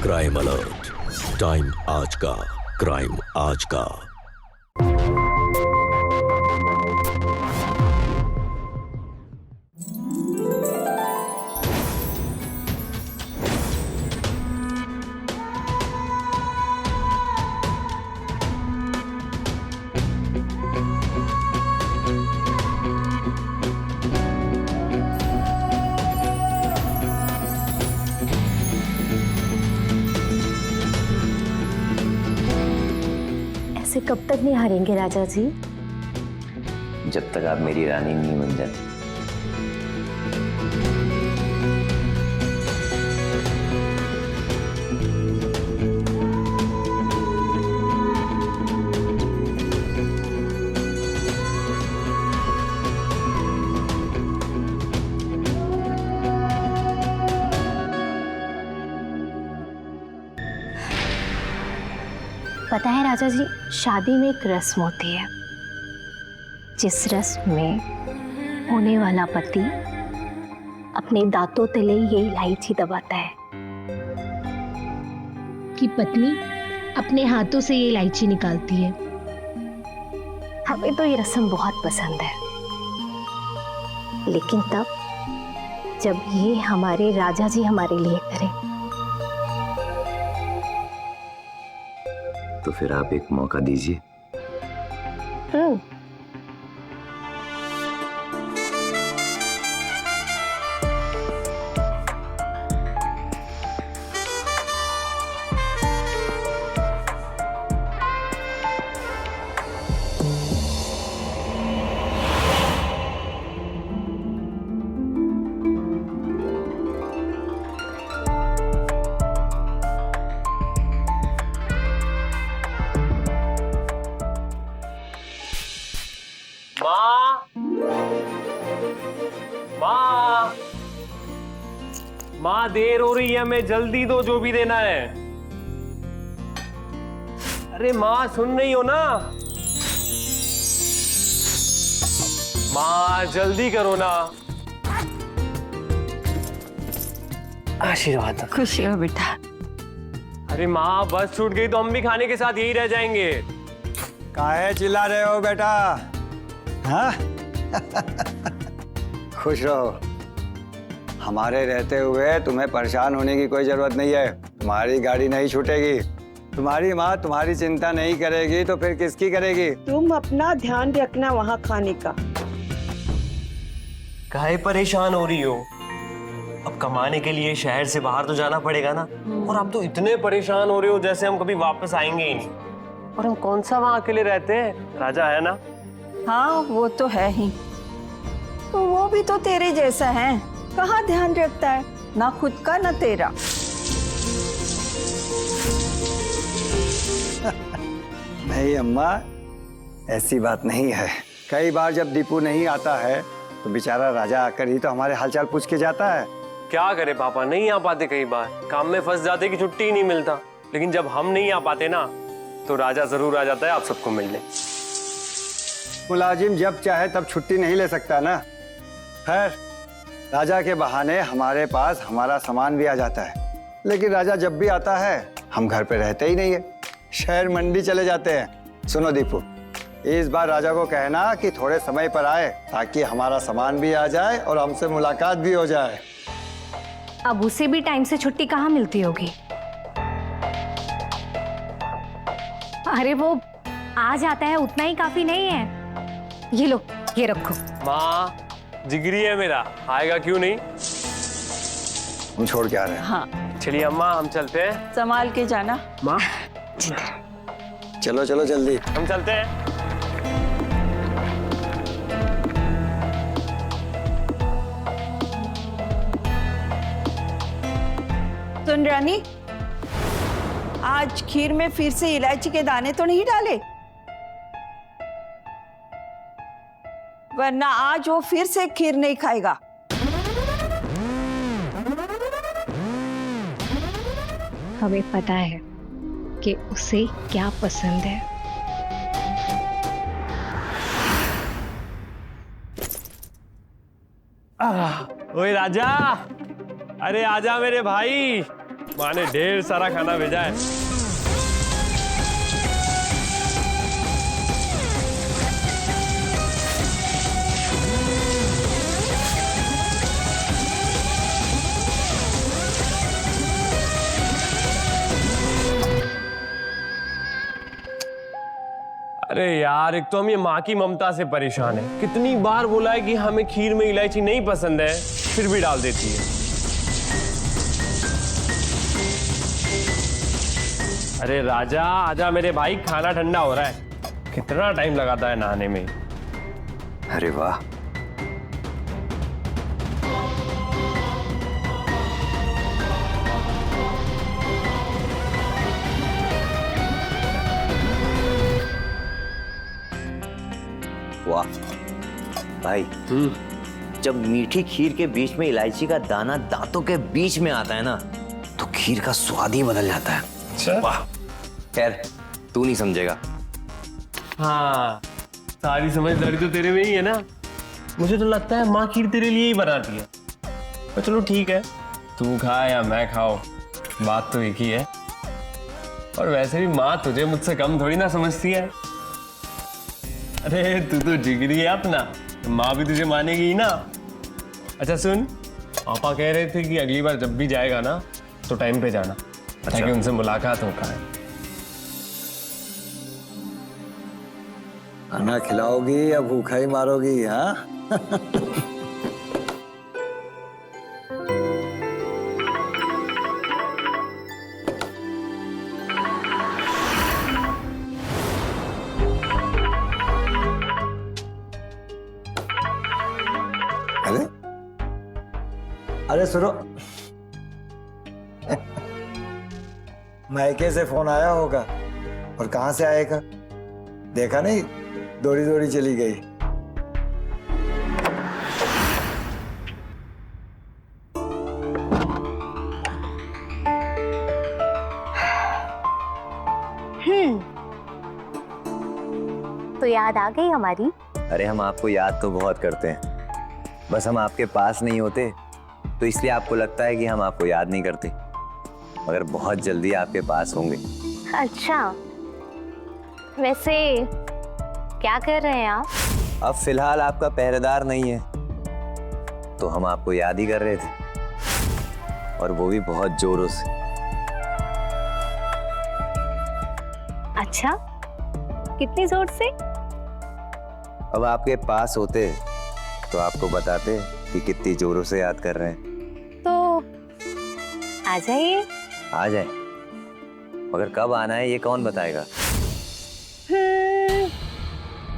Crime alert, time आज का, crime आज का। ऐसे कब तक नहीं हारेंगे राजा जी? जब तक आप मेरी रानी नहीं बन जाती। पता है राजा जी, शादी में एक रस्म होती है जिस रस्म में होने वाला पति अपने दांतों तले ये इलायची दबाता है कि पत्नी अपने हाथों से ये इलायची निकालती है। हमें तो ये रस्म बहुत पसंद है, लेकिन तब जब ये हमारे राजा जी हमारे लिए करें। तो फिर आप एक मौका दीजिए। माँ देर हो रही है, मैं जल्दी दो जो भी देना है। अरे माँ सुन रही हो ना? माँ जल्दी करो ना। आशीर्वाद। खुशी हो बेटा। अरे माँ बस छूट गई तो हम भी खाने के साथ यही रह जाएंगे। काहे चिल्ला रहे हो बेटा? हाँ? खुश रहो, हमारे रहते हुए तुम्हें परेशान होने की कोई जरूरत नहीं है। तुम्हारी गाड़ी नहीं छूटेगी। तुम्हारी माँ तुम्हारी चिंता नहीं करेगी तो फिर किसकी करेगी? तुम अपना ध्यान रखना वहाँ खाने का। काहे परेशान हो रही हो? अब कमाने के लिए शहर से बाहर तो जाना पड़ेगा ना। और आप तो इतने परेशान हो रहे हो जैसे हम कभी वापस आएंगे ही नहीं। और हम कौन सा वहाँ अकेले रहते हैं, राजा है ना। हाँ वो तो है ही, तो वो भी तो तेरे जैसा है, कहाँ ध्यान रखता है, ना खुद का ना तेरा। नहीं अम्मा, ऐसी बात नहीं है। कई बार जब दीपू नहीं आता है तो बेचारा राजा आकर ही तो हमारे हालचाल पूछ के जाता है। क्या करे पापा, नहीं आ पाते, कई बार काम में फंस जाते कि छुट्टी ही नहीं मिलता। लेकिन जब हम नहीं आ पाते ना तो राजा जरूर आ जाता है आप सबको मिलने। मुलाजिम जब चाहे तब छुट्टी नहीं ले सकता ना। खैर, राजा के बहाने हमारे पास हमारा सामान भी आ जाता है। लेकिन राजा जब भी आता है हम घर पे रहते ही नहीं है, शहर मंडी चले जाते हैं। सुनो दीपू, इस बार राजा को कहना कि थोड़े समय पर आए ताकि हमारा सामान भी आ जाए और हमसे मुलाकात भी हो जाए। अब उसे भी टाइम से छुट्टी कहाँ मिलती होगी? अरे वो आ जाता है, उतना ही काफी नहीं है। ये लो, ये रखो। माँ जिगरी है मेरा, आएगा क्यों नहीं। हम छोड़ के आ रहे हैं। हाँ चलिए अम्मा हम चलते हैं। संभाल के जाना। माँ चलो चलो जल्दी। हम चलते हैं। सुन रानी, आज खीर में फिर से इलायची के दाने तो नहीं डाले, वरना आज वो फिर से खीर नहीं खाएगा। हमें पता है कि उसे क्या पसंद है। ओए राजा, अरे आजा मेरे भाई, माँ ने ढेर सारा खाना भेजा है। अरे यार, एक तो हम ये माँ की ममता से परेशान है। कितनी बार बोला है कि हमें खीर में इलायची नहीं पसंद है, फिर भी डाल देती है। अरे राजा आजा मेरे भाई, खाना ठंडा हो रहा है। कितना टाइम लगाता है नहाने में। अरे वाह, वाह भाई, जब मीठी खीर के बीच में इलायची का दाना दांतों के बीच में आता है ना, तो खीर का स्वाद ही बदल जाता है। वाह, खैर तू नहीं समझेगा। हाँ, सारी समझदारी तो तेरे में ही है ना। मुझे तो लगता है माँ खीर तेरे लिए ही बनाती है। पर चलो ठीक है, तू खा या मैं खाओ, बात तो एक ही है। और वैसे भी माँ तुझे मुझसे कम थोड़ी ना समझती है। अरे तू तो जिगरी है अपना, माँ भी तुझे मानेगी ही ना। अच्छा सुन, पापा कह रहे थे कि अगली बार जब भी जाएगा ना तो टाइम पे जाना, ताकि उनसे मुलाकात हो पाए। खाना खिलाओगी या भूखा ही मारोगी? हाँ अरे अरे सुनो, मायके से फोन आया होगा। और कहां से आएगा? देखा नहीं, दौड़ी दौड़ी चली गई। तो याद आ गई हमारी? अरे हम आपको याद तो बहुत करते हैं, बस हम आपके पास नहीं होते तो इसलिए आपको लगता है कि हम आपको याद नहीं करते, मगर बहुत जल्दी आपके पास होंगे। अच्छा, वैसे क्या कर रहे हैं आप? अब फिलहाल आपका पहरेदार नहीं है, तो हम आपको याद ही कर रहे थे, और वो भी बहुत जोरों से। अच्छा, कितनी जोर से? अब आपके पास होते तो आपको बताते कि कितनी जोरों से याद कर रहे हैं। तो आ जाइए। आ जाए, मगर कब आना है ये कौन बताएगा?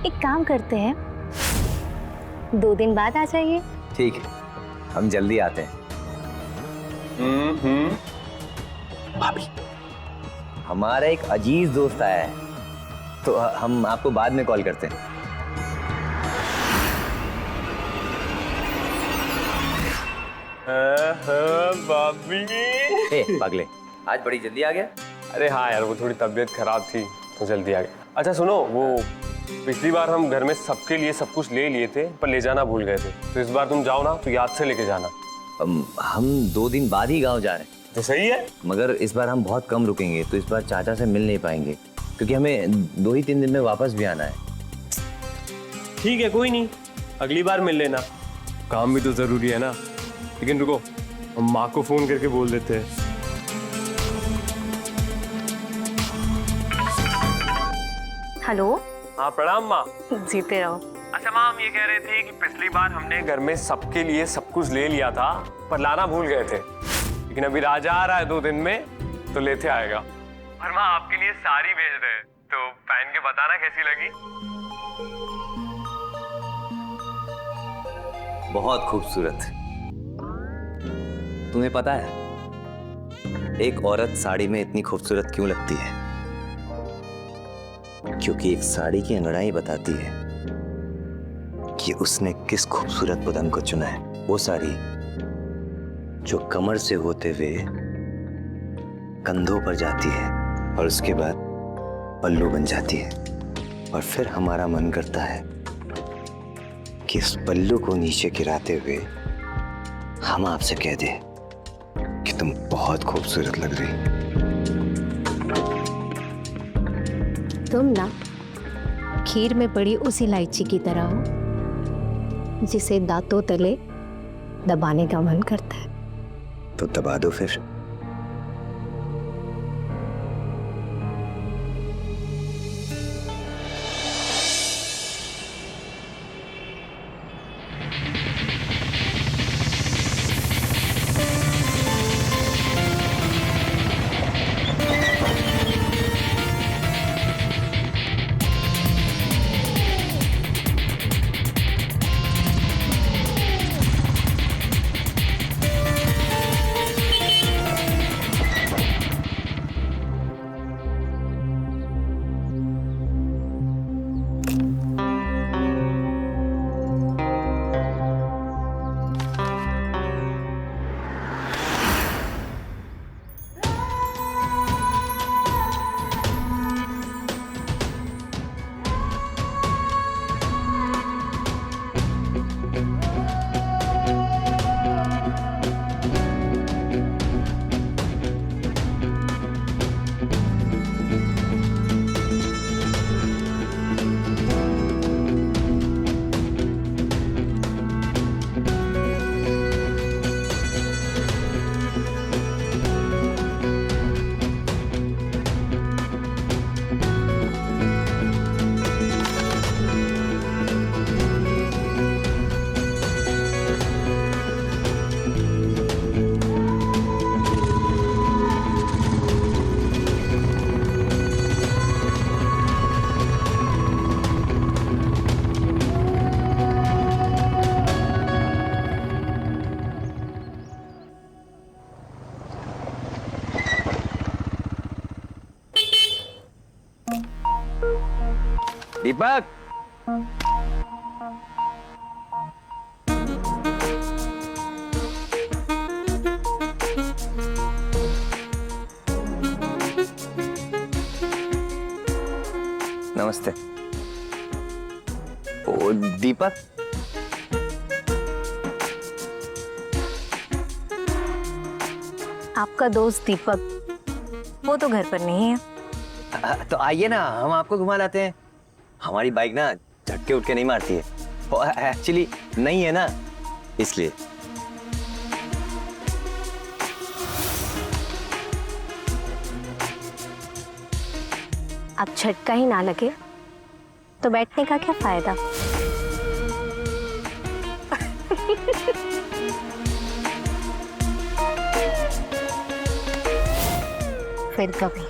एक काम करते हैं, 2 दिन बाद आ जाइए। ठीक है, हम जल्दी आते हैं। भाभी, हमारा एक अजीज दोस्त आया है, तो हम आपको बाद में कॉल करते हैं। भाभी। ए पागले, आज बड़ी जल्दी आ गया? अरे हाँ यार, वो थोड़ी तबीयत खराब थी तो जल्दी आ गया। अच्छा सुनो, वो पिछली बार हम घर में सबके लिए सब कुछ ले लिए थे पर ले जाना भूल गए थे, तो इस बार तुम जाओ ना तो याद से लेके जाना। हम 2 दिन बाद ही गांव जा रहे हैं। तो सही है, मगर इस बार हम बहुत कम रुकेंगे, तो इस बार चाचा से मिल नहीं पाएंगे, क्योंकि हमें 2 ही 3 दिन में वापस भी आना है। ठीक है, कोई नहीं, अगली बार मिल लेना, काम भी तो जरूरी है ना। लेकिन रुको, हम माँ को फोन करके बोल देते हैं। हेलो। हाँ प्रणाम माँ। जीते रहो। अच्छा माँ, हम ये कह रहे थे कि पिछली बार हमने घर में सबके लिए सब कुछ ले लिया था पर लाना भूल गए थे, लेकिन अभी राजा आ रहा है 2 दिन में तो लेते आएगा। और माँ आपके लिए साड़ी भेज रहे हैं, तो पहन के बताना कैसी लगी। बहुत खूबसूरत। तुम्हें पता है एक औरत साड़ी में इतनी खूबसूरत क्यों लगती है? क्योंकि एक साड़ी की अंगड़ाई बताती है कि उसने किस खूबसूरत बदन को चुना है। वो साड़ी जो कमर से होते हुए कंधों पर जाती है और उसके बाद पल्लू बन जाती है, और फिर हमारा मन करता है कि इस पल्लू को नीचे गिराते हुए हम आपसे कह दें कि तुम तुम बहुत खूबसूरत लग रही। तुम ना खीर में पड़ी उस इलायची की तरह हो जिसे दांतों तले दबाने का मन करता है। तो दबा दो फिर। दीपक, नमस्ते। ओ दीपक, आपका दोस्त दीपक वो तो घर पर नहीं है। तो आइए ना, हम आपको घुमा लाते हैं। हमारी बाइक ना झटके उठ के नहीं मारती है, वो एक्चुअली नहीं है ना, इसलिए। अब झटका ही ना लगे तो बैठने का क्या फायदा। फिर कभी।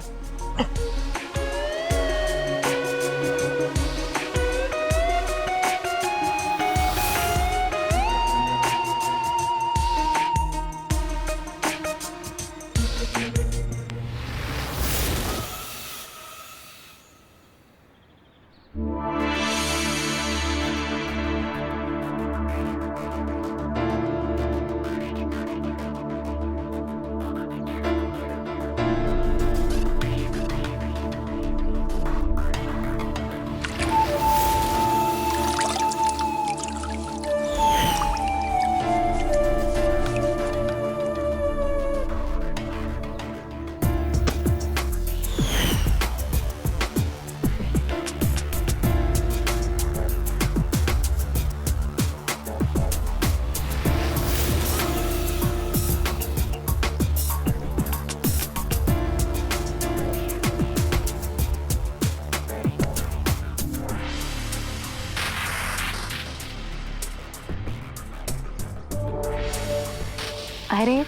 अरे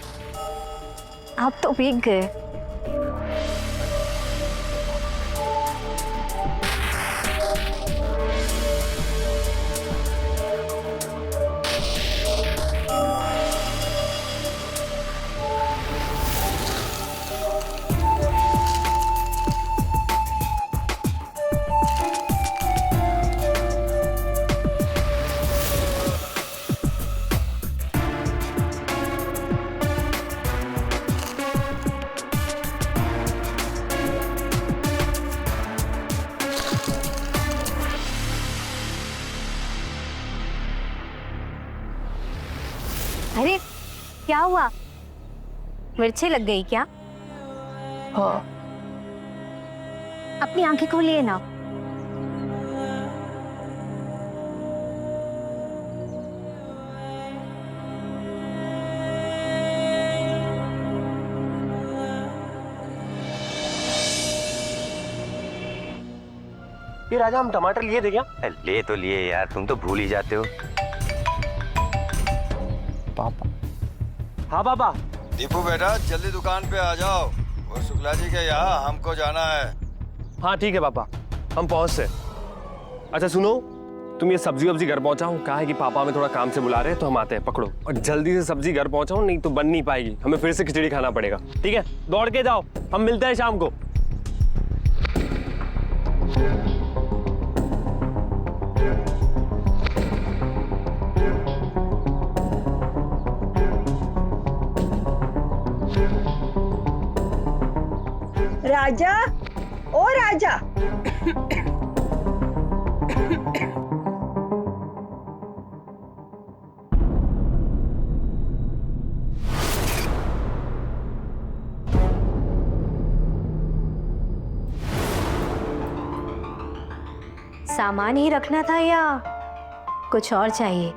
आप तो भीग गए। अरे क्या हुआ? मिर्ची लग गई क्या? हाँ। अपनी आंखें खोलिए ना। ये राजा हम टमाटर लिए थे क्या? ले तो लिए यार, तुम तो भूल ही जाते हो। पापा। हाँ पापा। दीपू बेटा जल्दी दुकान पे आ जाओ, और शुक्ला जी के यहाँ हमको जाना है। हाँ ठीक है पापा, हम पहुंच से। अच्छा सुनो, तुम ये सब्जी वब्जी घर पहुंचाओ। कहा है कि पापा हमें थोड़ा काम से बुला रहे हैं, तो हम आते हैं, पकड़ो। और जल्दी से सब्जी घर पहुंचाओ, नहीं तो बन नहीं पाएगी, हमें फिर से खिचड़ी खाना पड़ेगा। ठीक है, दौड़ के जाओ, हम मिलते हैं शाम को। राजा, ओ राजा। सामान ही रखना था या कुछ और चाहिए?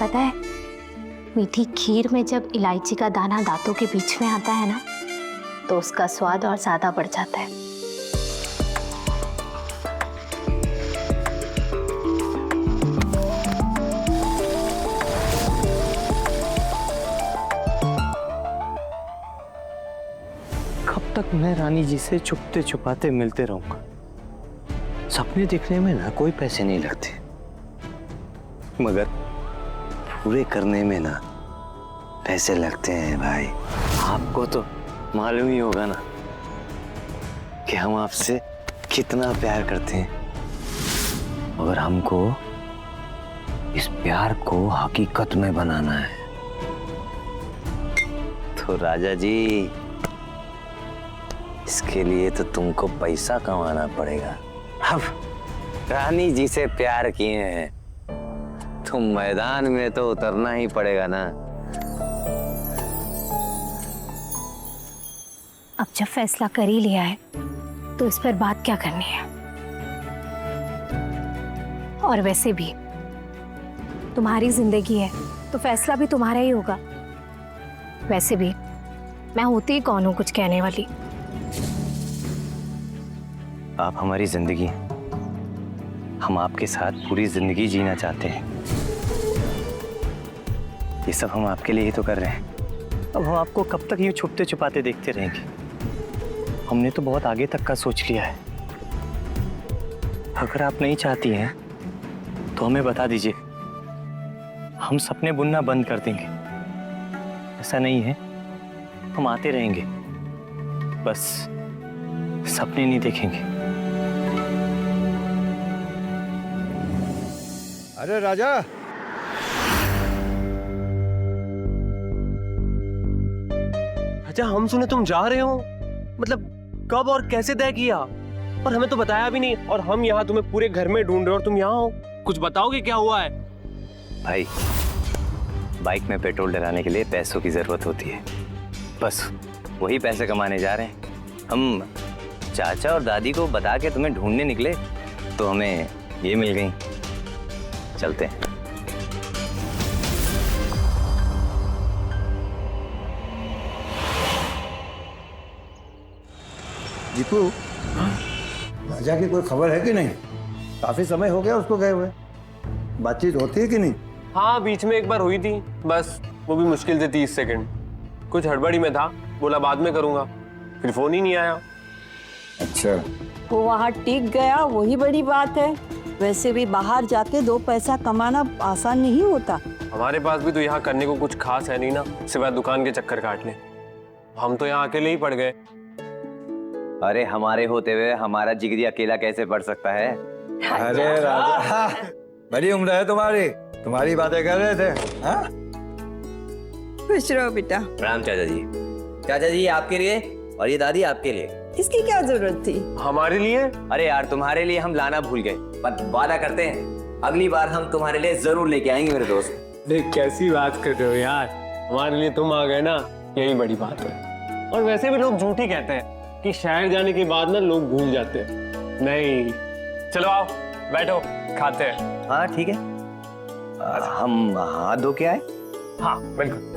पता है, मीठी खीर में जब इलायची का दाना दांतों के बीच में आता है ना, तो उसका स्वाद और ज्यादा बढ़ जाता है। कब तक मैं रानी जी से छुपते छुपाते मिलते रहूंगा? सपने देखने में ना कोई पैसे नहीं लगते, मगर पूरे करने में ना पैसे लगते हैं भाई। आपको तो मालूम ही होगा ना कि हम आपसे कितना प्यार करते हैं, और हमको इस प्यार को हकीकत में बनाना है। तो राजा जी, इसके लिए तो तुमको पैसा कमाना पड़ेगा। अब रानी जी से प्यार किए हैं तो मैदान में तो उतरना ही पड़ेगा ना। अब जब फैसला कर ही लिया है, तो इस पर बात क्या करनी है? और वैसे भी तुम्हारी जिंदगी है, तो फैसला भी तुम्हारा ही होगा। वैसे भी मैं होती ही कौन हूं कुछ कहने वाली। आप हमारी जिंदगी, हम आपके साथ पूरी जिंदगी जीना चाहते हैं। ये सब हम आपके लिए ही तो कर रहे हैं। अब हम आपको कब तक यूं छुपते छुपाते देखते रहेंगे? हमने तो बहुत आगे तक का सोच लिया है। अगर आप नहीं चाहती हैं तो हमें बता दीजिए, हम सपने बुनना बंद कर देंगे। ऐसा नहीं है, हम आते रहेंगे, बस सपने नहीं देखेंगे। अरे राजा, अच्छा हम सुने तुम जा रहे हो, मतलब कब और कैसे तय किया? और हमें तो बताया भी नहीं, और हम यहाँ तुम्हें पूरे घर में ढूंढ रहे हो और तुम यहाँ हो। कुछ बताओगे क्या हुआ है? भाई, बाइक में पेट्रोल डलाने के लिए पैसों की जरूरत होती है, बस वही पैसे कमाने जा रहे हैं। हम चाचा और दादी को बता के तुम्हें ढूंढने निकले, तो हमें ये मिल गई। चलते हैं। दीपू, राजा की कोई खबर है कि नहीं? काफी समय हो गया उसको गए हुए, बातचीत होती है कि नहीं? हाँ बीच में एक बार हुई थी, बस वो भी मुश्किल से 30 सेकंड। कुछ हड़बड़ी में था, बोला बाद में करूंगा। फिर फोन ही नहीं आया। अच्छा, वो वहाँ टिक गया, वही बड़ी बात है। वैसे भी बाहर जाके 2 पैसा कमाना आसान नहीं होता। हमारे पास भी तो यहाँ करने को कुछ खास है नहीं ना, सिवाय दुकान के चक्कर काटने। हम तो यहाँ अकेले ही पड़ गए। अरे हमारे होते हुए हमारा जिगरी अकेला कैसे पढ़ सकता है? अरे राजा, बड़ी उम्र है तुम्हारी बातें कर रहे थे। हाँ? खुश रहो बेटा। राम चाचा जी। चाचा जी आपके लिए, और ये दादी आपके लिए। इसकी क्या जरूरत थी? हमारे लिए? अरे यार तुम्हारे लिए हम लाना भूल गए, पर वादा करते हैं अगली बार हम तुम्हारे लिए जरूर लेके आएंगे मेरे दोस्त। देख कैसी बात कर रहे हो यार, हमारे लिए तुम आ गए ना, यही बड़ी बात है। और वैसे भी लोग झूठ ही कहते हैं कि शहर जाने के बाद ना लोग भूल जाते हैं। नहीं, चलो आओ बैठो, खाते हैं। हाँ ठीक है, हम हाथ धो के आए। हाँ बिल्कुल।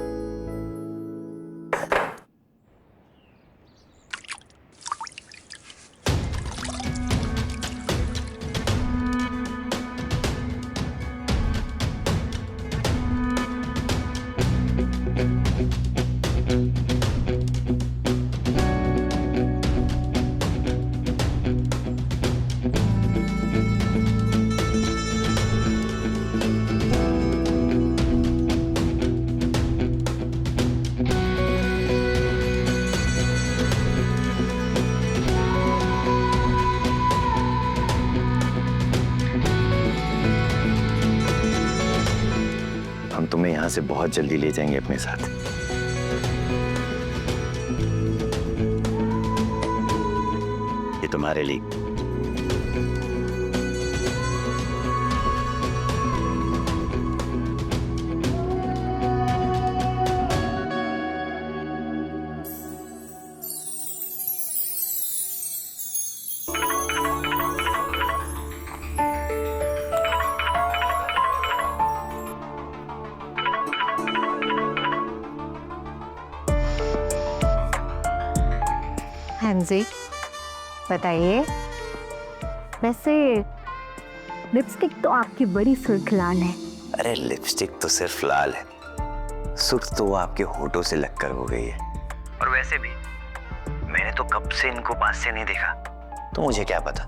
हम तुम्हें यहाँ से बहुत जल्दी ले जाएंगे अपने साथ। ये तुम्हारे लिए। हाँ जी, बताइए। वैसे लिपस्टिक तो आपकी बड़ी सुर्ख लाल है। अरे लिपस्टिक तो सिर्फ लाल है, सुर्ख तो वो आपके होठों से लगकर हो गई है। और वैसे भी मैंने तो कब से इनको पास से नहीं देखा, तो मुझे क्या पता।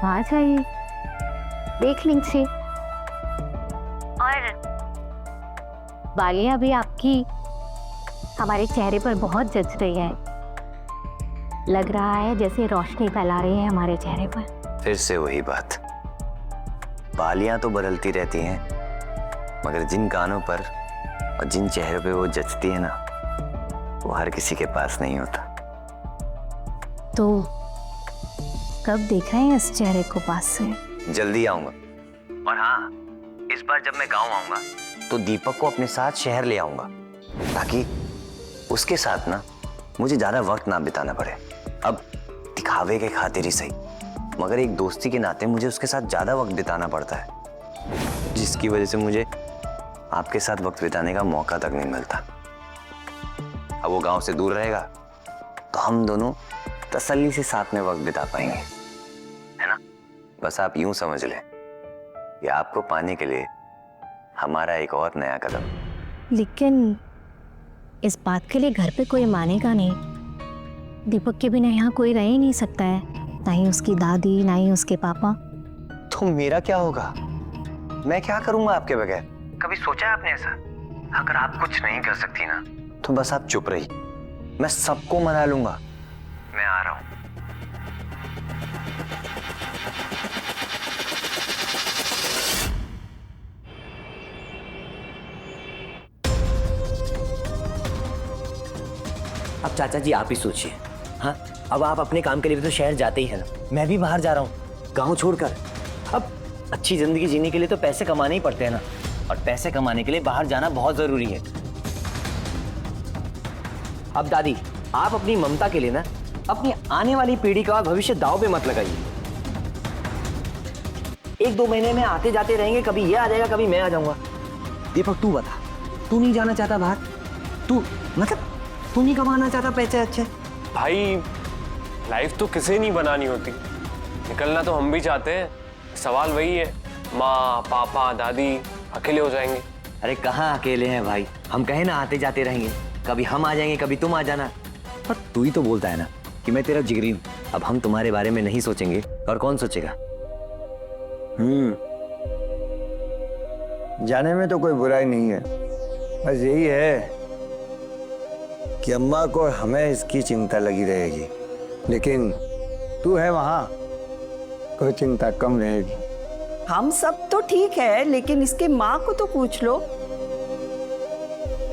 आ जाइए, देख लीजिए। और बालियां भी आपकी हमारे चेहरे पर बहुत जच रही है। लग रहा है जैसे रोशनी फैला रही है हमारे चेहरे पर। फिर से वही बात, बालियां तो बदलती रहती हैं, मगर जिन कानों पर और जिन चेहरों पे वो जचती है ना, वो हर किसी के पास नहीं होता। तो कब देख रहे हैं इस चेहरे को पास से? जल्दी आऊंगा। और हाँ, इस बार जब मैं गांव आऊंगा तो दीपक को अपने साथ शहर ले आऊंगा, ताकि उसके साथ ना मुझे ज्यादा वक्त ना बिताना पड़े। अब दिखावे के खातिर ही सही, मगर एक दोस्ती के नाते मुझे उसके साथ ज्यादा वक्त बिताना पड़ता है, जिसकी वजह से मुझे आपके साथ वक्त बिताने का मौका तक नहीं मिलता। अब वो गांव से दूर रहेगा तो हम दोनों तसल्ली से साथ में वक्त बिता पाएंगे, है ना? बस आप यूं समझ लें कि आपको पाने के लिए हमारा एक और नया कदम। लेकिन इस बात के लिए घर पे कोई मानेगा नहीं। दीपक के बिना यहाँ कोई रह ही नहीं सकता है, ना ही उसकी दादी, ना ही उसके पापा। तो मेरा क्या होगा? मैं क्या करूंगा आपके बगैर? कभी सोचा है आपने ऐसा? अगर आप कुछ नहीं कर सकती ना, तो बस आप चुप रही, मैं सबको मना लूंगा। मैं आ रहा हूं। अब चाचा जी आप ही सोचिए। हाँ, अब आप अपने काम के लिए तो शहर जाते ही है ना, मैं भी बाहर जा रहा हूँ गांव छोड़कर। अब अच्छी जिंदगी जीने के लिए तो पैसे कमाने ही पड़ते हैं ना, और पैसे कमाने के लिए बाहर जाना बहुत जरूरी है। अब दादी, आप अपनी ममता के लिए ना अपनी आने वाली पीढ़ी का भविष्य दांव पे मत लगाइए। 1-2 महीने में आते जाते रहेंगे, कभी ये आ जाएगा, कभी मैं आ जाऊंगा। दीपक तू बता, तू नहीं जाना चाहता बाहर? तू मतलब तू नहीं कमाना चाहता पैसे अच्छे? भाई लाइफ तो किसे नहीं बनानी होती, निकलना तो हम भी चाहते हैं। सवाल वही है, माँ पापा दादी अकेले हो जाएंगे। अरे कहाँ अकेले हैं भाई, हम कहे ना आते जाते रहेंगे। कभी हम आ जाएंगे, कभी तुम आ जाना। और तू ही तो बोलता है ना कि मैं तेरा जिगरी हूं। अब हम तुम्हारे बारे में नहीं सोचेंगे और कौन सोचेगा? जाने में तो कोई बुराई नहीं है, बस यही है कि अम्मा को हमें इसकी चिंता लगी रहेगी, लेकिन तू है वहां, कोई चिंता कम रहेगी। हम सब तो ठीक है, लेकिन इसके माँ को तो पूछ लो।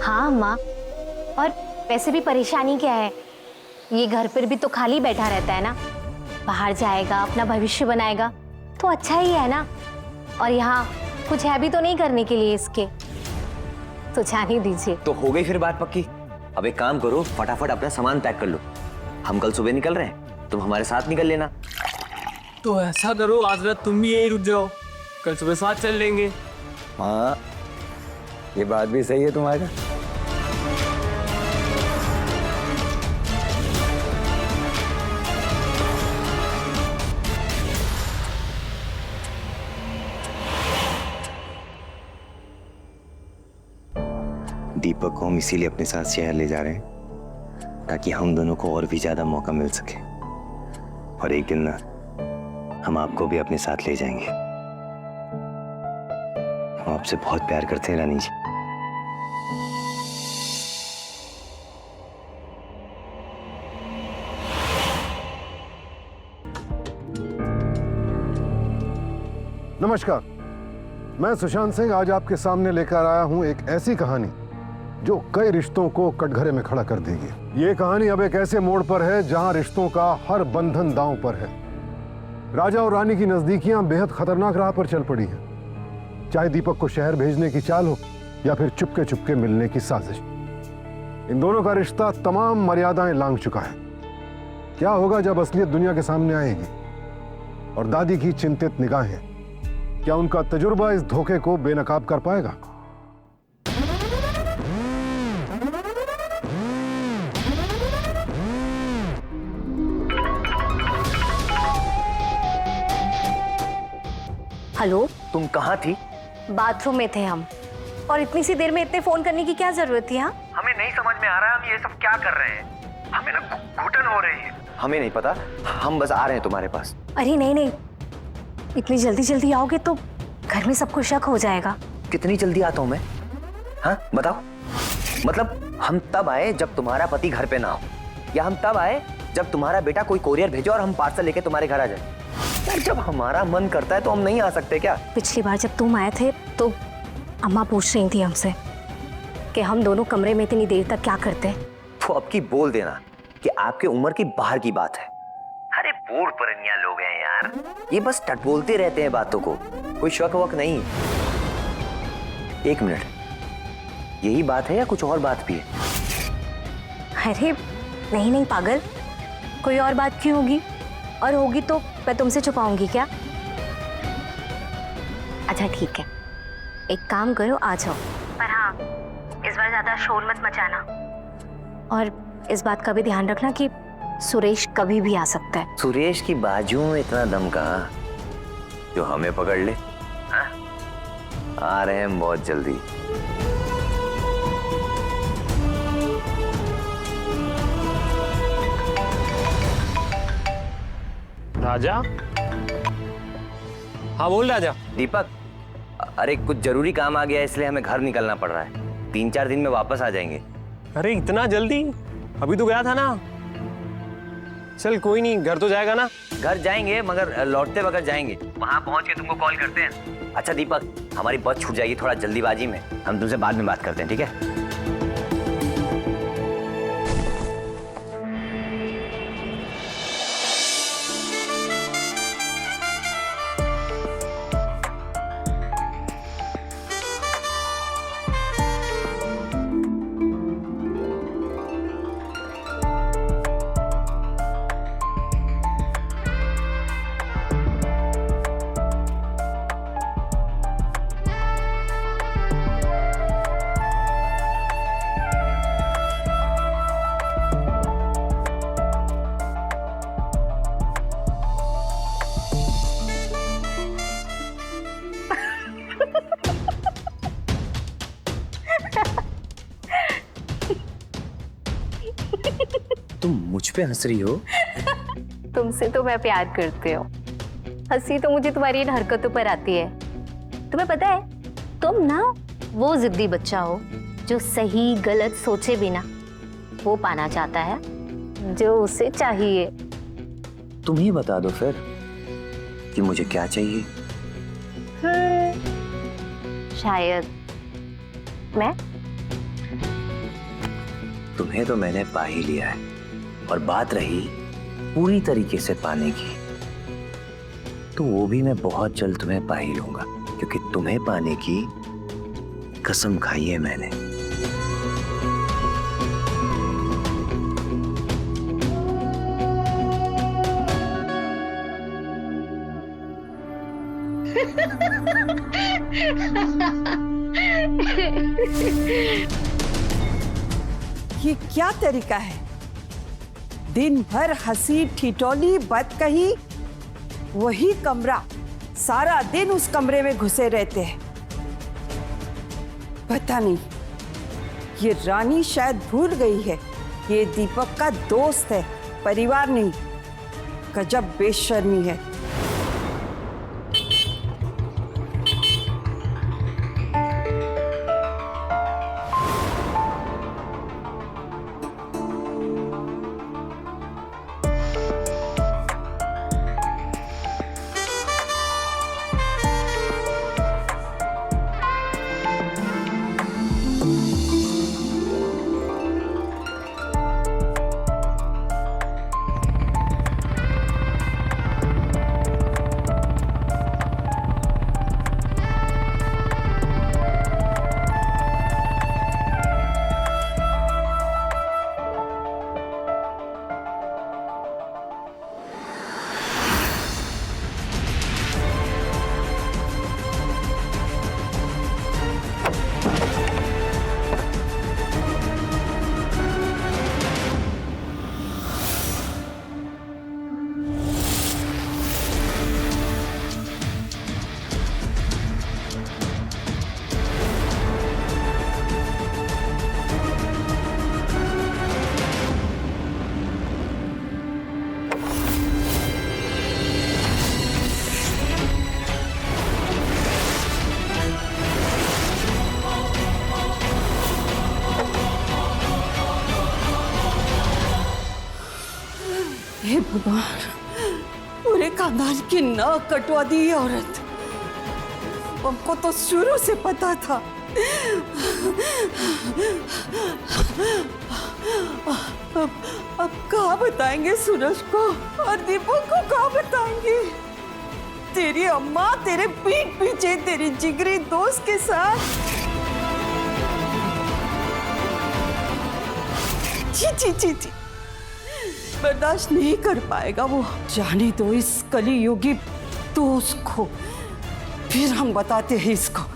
हाँ माँ, और वैसे भी परेशानी क्या है, ये घर पर भी तो खाली बैठा रहता है ना, बाहर जाएगा अपना भविष्य बनाएगा तो अच्छा ही है ना। और यहाँ कुछ है भी तो नहीं करने के लिए इसके, तो जाने दीजिए। तो हो गई फिर बात पक्की। अब एक काम करो, फटाफट अपना सामान पैक कर लो। हम कल सुबह निकल रहे हैं, तुम हमारे साथ निकल लेना। तो ऐसा करो, आज रात तुम भी यही रुक जाओ, कल सुबह साथ चल लेंगे। हाँ, ये बात भी सही है तुम्हारी। दीपक को हम इसीलिए अपने साथ शहर ले जा रहे हैं ताकि हम दोनों को और भी ज्यादा मौका मिल सके। और एक दिन ना हम आपको भी अपने साथ ले जाएंगे। हम आपसे बहुत प्यार करते हैं रानी जी। नमस्कार, मैं सुशांत सिंह आज आपके सामने लेकर आया हूं एक ऐसी कहानी जो कई रिश्तों को कटघरे में खड़ा कर देगी। ये कहानी अब एक ऐसे मोड़ पर है जहां रिश्तों का हर बंधन दांव पर है। राजा और रानी की नजदीकियां बेहद खतरनाक राह पर चल पड़ी हैं। चाहे दीपक को शहर भेजने की चाल हो या फिर चुपके चुपके मिलने की साजिश, इन दोनों का रिश्ता तमाम मर्यादाएं लांघ चुका है। क्या होगा जब असलियत दुनिया के सामने आएगी? और दादी की चिंतित निगाहें, क्या उनका तजुर्बा इस धोखे को बेनकाब कर पाएगा? हेलो, तुम कहाँ थी? बाथरूम में थे हम, और इतनी सी देर में इतने फोन करने की क्या जरूरत थी? हाँ, हमें नहीं समझ में आ रहा है हम ये सब क्या कर रहे हैं। हमें ना घुटन हो रही है। हमें नहीं पता, हम बस आ रहे हैं तुम्हारे पास। अरे नहीं नहीं, इतनी जल्दी जल्दी आओगे तो घर में सबको शक हो जाएगा। कितनी जल्दी आता हूं मैं? हाँ बताओ, मतलब हम तब आए जब तुम्हारा पति घर पे ना हो, या हम तब आए जब तुम्हारा बेटा कोई कोरियर भेजे और हम पार्सल लेके तुम्हारे घर आ जाए? यार जब हमारा मन करता है तो हम नहीं आ सकते क्या? पिछली बार जब तुम आए थे तो अम्मा पूछ रही थी हमसे कि हम दोनों कमरे में इतनी देर तक क्या करते। तो अब की बोल देना कि आपके उम्र की बाहर की बात है। अरे बूढ़ परनिया लोग हैं यार, ये बस टट बोलते रहते हैं बातों को, कोई शक वक नहीं। एक मिनट, यही बात है या कुछ और बात भी है? अरे नहीं नहीं पागल, कोई और बात क्यों होगी? और होगी तो मैं तुमसे छुपाऊंगी क्या? अच्छा ठीक है, एक काम करो, आ जाओ, पर हाँ इस बार ज्यादा शोर मत मचाना। और इस बात का भी ध्यान रखना कि सुरेश कभी भी आ सकता है। सुरेश की बाजू में इतना दम कहाँ जो हमें पकड़ ले? हाँ? आ रहे हैं बहुत जल्दी। राजा? हाँ बोल राजा। दीपक, अरे कुछ जरूरी काम आ गया इसलिए हमें घर निकलना पड़ रहा है। 3-4 दिन में वापस आ जाएंगे। अरे इतना जल्दी? अभी तो गया था ना। चल कोई नहीं, घर तो जाएगा ना? घर जाएंगे मगर लौटते वक्त जाएंगे, वहां पहुंच के तुमको कॉल करते हैं। अच्छा दीपक, हमारी बस छूट जाएगी थोड़ा जल्दीबाजी में, हम तुमसे बाद में बात करते हैं, ठीक है? पे हंस रही हो? तुमसे तो मैं प्यार करती हूँ, हंसी तो मुझे तुम्हारी इन हरकतों पर आती है। तुम्हें पता है, तुम ना वो जिद्दी बच्चा हो जो सही गलत सोचे बिना वो पाना चाहता है जो उसे चाहिए। तुम ही बता दो फिर कि मुझे क्या चाहिए। शायद मैं। तुम्हें तो मैंने पा ही लिया है, और बात रही पूरी तरीके से पाने की, तो वो भी मैं बहुत जल्द तुम्हें पा ही लूंगा, क्योंकि तुम्हें पाने की कसम खाई है मैंने। ये क्या तरीका है? दिन भर हंसी ठिठोली बात कही, वही कमरा, सारा दिन उस कमरे में घुसे रहते हैं। पता नहीं, ये रानी शायद भूल गई है ये दीपक का दोस्त है, परिवार नहीं। गजब बेशर्मी है। हे भगवान, पूरे खानदान की नाक कटवा दी ये औरत। हमको तो शुरू से पता था। अब कहाँ बताएंगे सूरज को और दीपक को, कहाँ बताएंगे? तेरी अम्मा तेरे पीठ पीछे तेरी जिगरी दोस्त के साथ। जी जी जी जी, बर्दाश्त नहीं कर पाएगा वो। जाने दो इस कलियुगी दोस्त को, फिर हम बताते हैं इसको।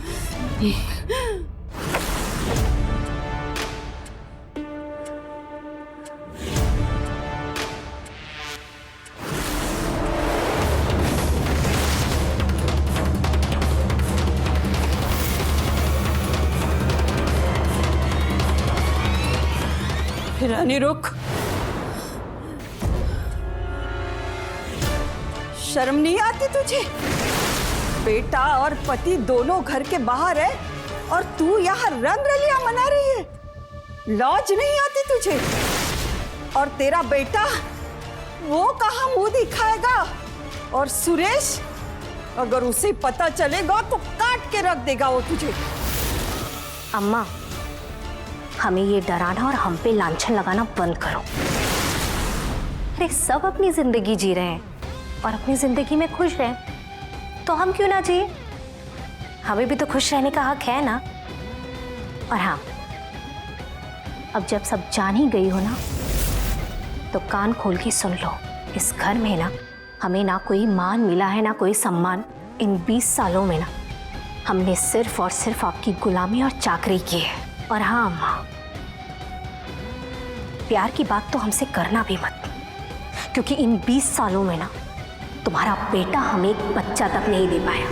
रानी रुक, शर्म नहीं आती तुझे? बेटा और पति दोनों घर के बाहर है और तू यहाँ रंगरलियां मना रही है। लाज नहीं आती तुझे? और तेरा बेटा वो कहाँ मुंह दिखाएगा? और सुरेश, अगर उसे पता चलेगा तो काट के रख देगा वो तुझे। अम्मा, हमें ये डराना और हम पे लांछन लगाना बंद करो। अरे सब अपनी जिंदगी जी रहे हैं और अपनी जिंदगी में खुश रहें, तो हम क्यों ना जिए? हमें भी तो खुश रहने का हक है ना। और हाँ, अब जब सब जान ही गई हो ना, तो कान खोल के सुन लो। इस घर में ना हमें ना कोई मान मिला है, ना कोई सम्मान। इन 20 सालों में ना हमने सिर्फ और सिर्फ आपकी गुलामी और चाकरी की है। और हाँ अम्मा, प्यार की बात तो हमसे करना भी मत, क्योंकि इन 20 सालों में ना तुम्हारा बेटा हमें एक बच्चा तक नहीं दे पाया।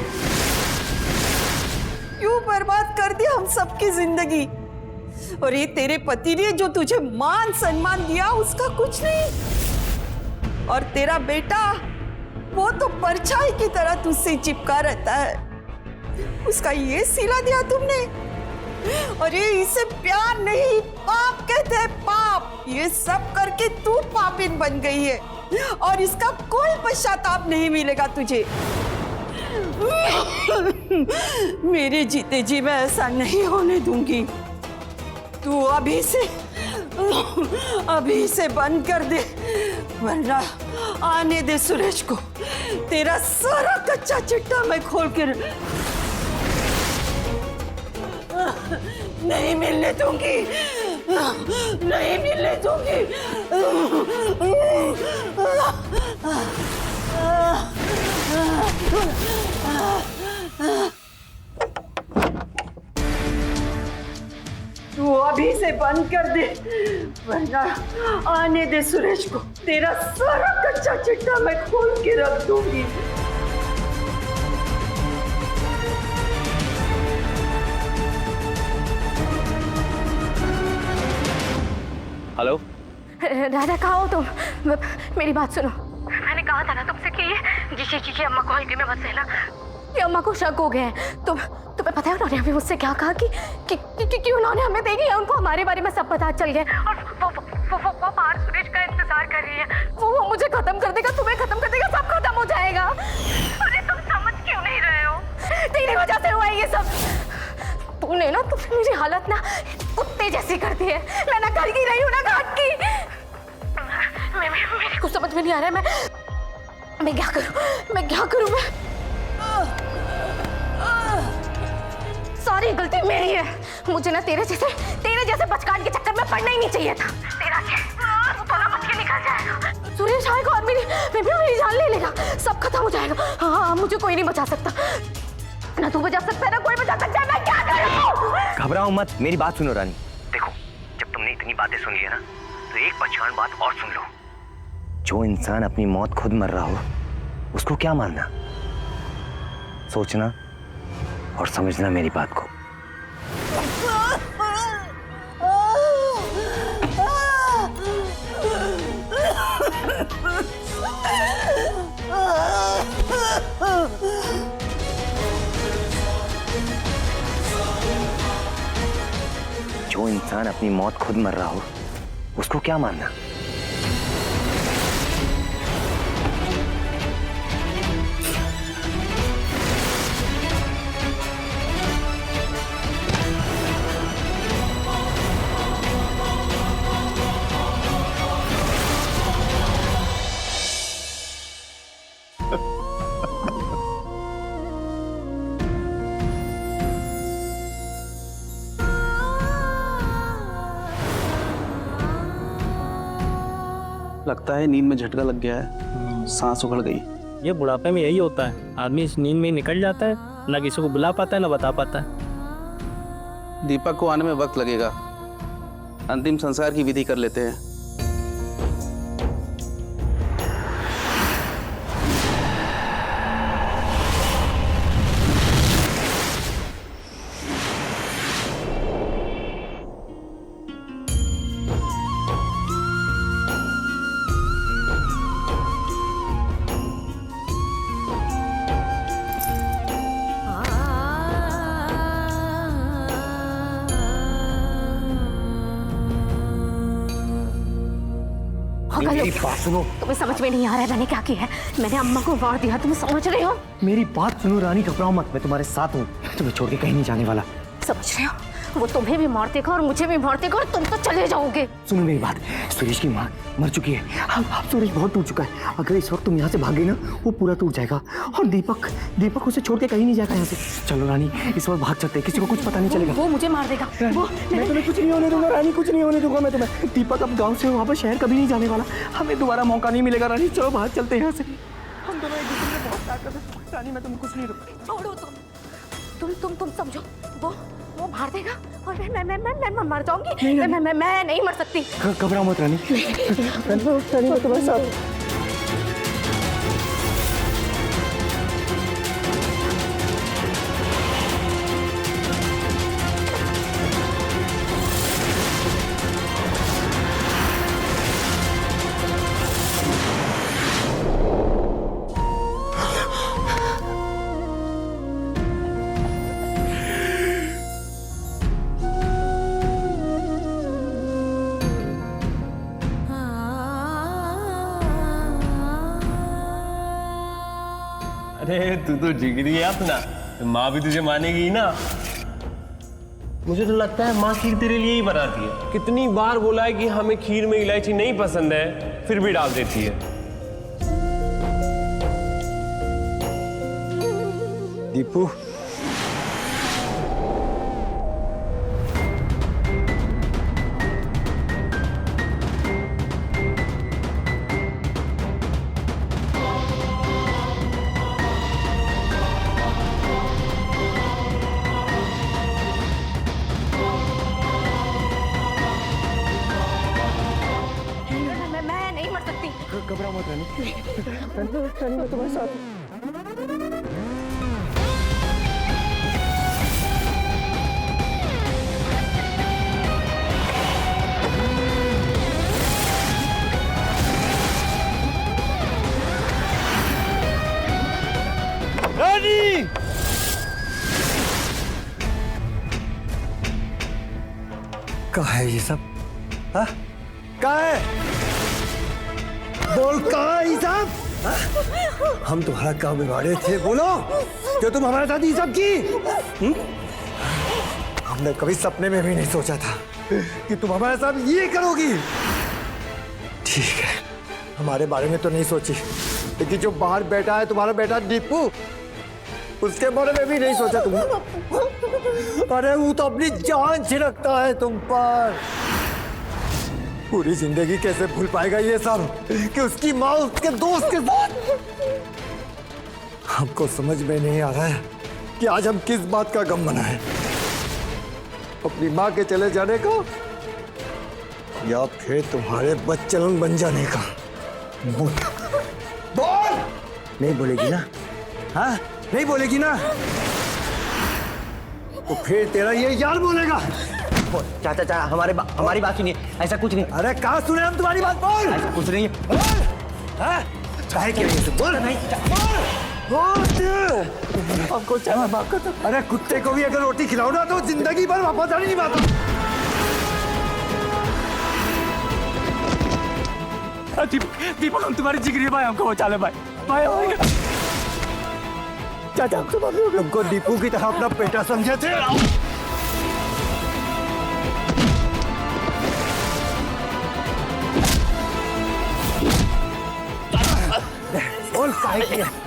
क्यों बर्बाद कर दी हम सबकी जिंदगी? और ये तेरे पति ने जो तुझे मान सम्मान दिया, उसका कुछ नहीं। और तेरा बेटा वो तो परछाई की तरह तुझसे चिपका रहता है। उसका ये सिला दिया तुमने। अरे इसे प्यार नहीं, पाप कहते हैं, पाप। ये सब करके तू पापिन बन गई है और इसका कोई पश्चाताप नहीं मिलेगा तुझे। मेरे जीते जी मैं ऐसा नहीं होने दूंगी। तू अभी से बंद कर दे, वरना आने दे सुरेश को। तेरा सारा कच्चा चिट्टा मैं खोल के नहीं मिलने दूंगी, नहीं मिलने दूंगी। तू अभी से बंद कर दे, वरना आने दे सुरेश को। तेरा सारा कच्चा चिट्टा मैं खोल के रख दूंगी। हेलो राजा कहाँ हो तुम? मेरी बात सुनो। मैंने कहा था ना तुमसे कि ये जी अम्मा को हल्के में मत सहना। ये अम्मा को शक हो गया है। तुम्हें पता है उन्होंने हमें मुझसे क्या कहा कि उन्होंने हमें देख लिया, उनको हमारे बारे में सब पता चल गया और वो बाहर सुरेश का इंतजार कर रही है। वो मुझे खत्म कर देगा, तुम्हें खत्म कर देगा, सब खत्म हो जाएगा। अरे तुम समझ क्यों नहीं रहे हो? तेरी वजह से हुआ है ये सब। तुमने मेरी हालत ना कुत्ते जैसी कर दी है। मैं ना घर की रही हूँ ना घाट की। मेरे को समझ में नहीं आ रहा है मैं क्या करूँ मैं सारी गलती मेरी है। मुझे ना तेरे जैसे बचकान के चक्कर में पड़ना ही नहीं चाहिए था। तेरा तो ना बच के निकल जाएगा। सुरेश आएगा और मेरी जान ले लेगा, सब खत्म हो जाएगा। हाँ, मुझे कोई नहीं बचा सकता, ना तू बचा सकता है ना कोई बचा सकता है। मैं क्या करूं? घबराओ मत, मेरी बात सुनो रानी। देखो, जब तुमने इतनी बातें सुन ली है ना, तो एक पहचान बात और सुन लो। जो इंसान अपनी मौत खुद मर रहा हो, उसको क्या मानना? सोचना और समझना मेरी बात को। जो इंसान अपनी मौत खुद मर रहा हो, उसको क्या मानना? लगता है नींद में झटका लग गया है, सांस उखड़ गई। ये बुढ़ापे में यही होता है, आदमी इस नींद में ही निकल जाता है, ना किसी को बुला पाता है ना बता पाता है। दीपक को आने में वक्त लगेगा, अंतिम संस्कार की विधि कर लेते हैं। मेरी बात सुनो। तुम्हें समझ में नहीं आ रहा है मैंने क्या किया है? मैंने अम्मा को मार दिया, तुम समझ रहे हो? मेरी बात सुनो रानी, घबराओ मत, मैं तुम्हारे साथ हूँ, तुम्हें छोड़ के कहीं नहीं जाने वाला। समझ रहे हो? वो तुम्हें भी मार देगा और मुझे भी मार देगा और तुम तो चले जाओगे। सुनो मेरी बात, सुरेश की माँ मर चुकी है। अब सुरेश बहुत टूट चुका है। अगर इस वक्त तुम यहाँ से भागे ना, वो पूरा टूट जाएगा और दीपक उसे छोड़ के कहीं नहीं जाएगा यहाँ से। चलो रानी, इस वक्त भाग चलते हैं, किसी को कुछ पता नहीं चलेगा। वो मुझे मार देगा। मैं तुम्हें कुछ नहीं होने दूंगा रानी, कुछ नहीं होने दूंगा मैं तुम्हें। दीपक अब गाँव से वापस शहर कभी नहीं जाने वाला, हमें दोबारा मौका नहीं मिलेगा रानी। चलो भाग चलते हैं यहाँ से। हम दोनों एक दूसरे में बहुत ताकत है रानी, मैं तुम्हें कुछ नहीं दूंगा। छोड़ो तुम समझो, वो मार देगा और मैं मर जाऊंगी। मैं नहीं मर सकती। घबराओ मत रानी, रानी मैं तुम्हारे साथ। अरे तू तो जिगरी है अपना, तो माँ भी तुझे मानेगी ना। मुझे तो लगता है माँ खीर तेरे लिए ही बनाती है। कितनी बार बोला है कि हमें खीर में इलायची नहीं पसंद है, फिर भी डाल देती है। दीपू, मैं नहीं मर सकती। घबरा मत रानी। मैं तुम्हारे साथ। रानी! कहाँ है ये सब? हाँ? कहाँ है? बोल कहाँ है ये सब? हाँ? हम तुम्हारा काम बिगाड़े थे, बोलो जो तुम हमारे साथ ये सब की। हमने कभी सपने में भी नहीं सोचा था कि तुम हमारे साथ ये करोगी। ठीक है, हमारे बारे में तो नहीं सोची, लेकिन जो बाहर बैठा है तुम्हारा बेटा दीपू, उसके बारे में भी नहीं सोचा तुम। अरे वो तो अपनी जान छिड़कता है तुम पर। पूरी जिंदगी कैसे भूल पाएगा ये सब कि उसकी माँ उसके दोस्त के साथ। हमको समझ में नहीं आ रहा है कि आज हम किस बात का गम मनाएं, अपनी माँ के चले जाने का या फिर तुम्हारे बच्चन बन जाने का। बोल बोल। नहीं बोलेगी ना? हाँ नहीं बोलेगी ना? तो फिर तेरा ये यार बोलेगा। चाचा चाचा हमारी बात सुनिए, ऐसा कुछ नहीं। अरे कहाँ सुने हम तुम्हारी बात? बोल। ऐसा कुछ नहीं है। चाहे क्या ये बोल नहीं। हमको चाहे माफ कर दो। अरे कुत्ते को भी अगर रोटी खिलाओ ना तो जिंदगी भर वफादारी निभाता। दीपक हम तुम्हारी जिगरी भाई, हमको बचा ले भाई। भाई चाचा हमको दीपू की तरह अपना बेटा समझे थे।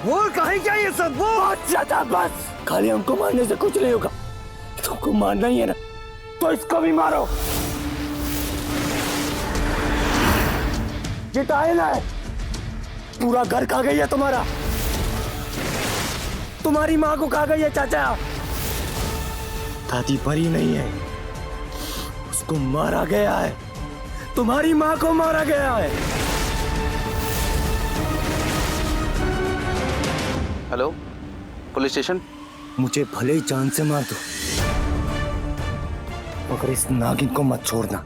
बोल काहे क्या ये सब? बोल चाचा बस, खाली हमको मारने से कुछ नहीं होगा। तुमको मारना ही है ना, तो इसको भी मारो। जिताए ना, पूरा घर खा गई है तुम्हारा। तुम्हारी माँ को खा गई है चाचा। दादी परी नहीं है, उसको मारा गया है। तुम्हारी माँ को मारा गया है। Hello, police station. मुझे भले ही जान से मार दो, मगर इस नागिन को मत छोड़ना।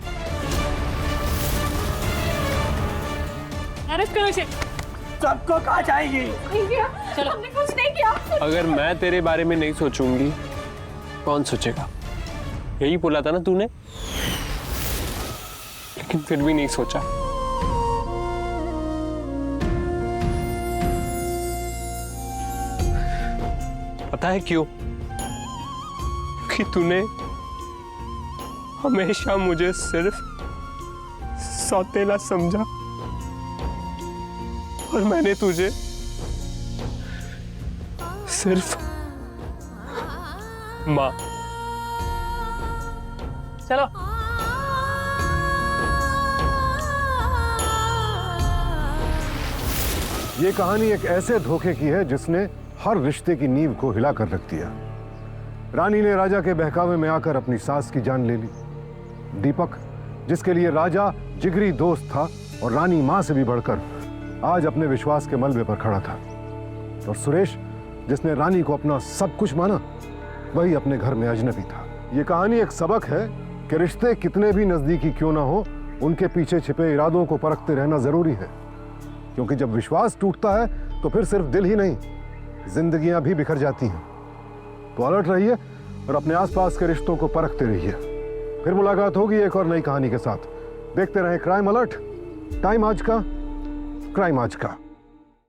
सबको कहा जाएगी। चलो, हमने कुछ नहीं किया। अगर मैं तेरे बारे में नहीं सोचूंगी, कौन सोचेगा? यही बोला था ना तूने, लेकिन फिर भी नहीं सोचा। पता है क्यों? कि तूने हमेशा मुझे सिर्फ सौतेला समझा और मैंने तुझे सिर्फ माँ। चलो। ये कहानी एक ऐसे धोखे की है जिसने हर रिश्ते की नींव को हिला कर रख दिया। रानी ने राजा के बहकावे में आकर अपनी सास की जान ले ली। दीपक, जिसके लिए राजा जिगरी दोस्त था और रानी मां से भी बढ़कर, आज अपने विश्वास के मलबे पर खड़ा था। और सुरेश, जिसने रानी को अपना सब कुछ माना, वही अपने घर में अजनबी था। ये कहानी एक सबक है कि रिश्ते कितने भी नजदीकी क्यों ना हो, उनके पीछे छिपे इरादों को परखते रहना जरूरी है। क्योंकि जब विश्वास टूटता है तो फिर सिर्फ दिल ही नहीं, जिंदगियां भी बिखर जाती हैं। तो अलर्ट रहिए और अपने आसपास के रिश्तों को परखते रहिए। फिर मुलाकात होगी एक और नई कहानी के साथ। देखते रहें क्राइम अलर्ट। टाइम आज का, क्राइम आज का।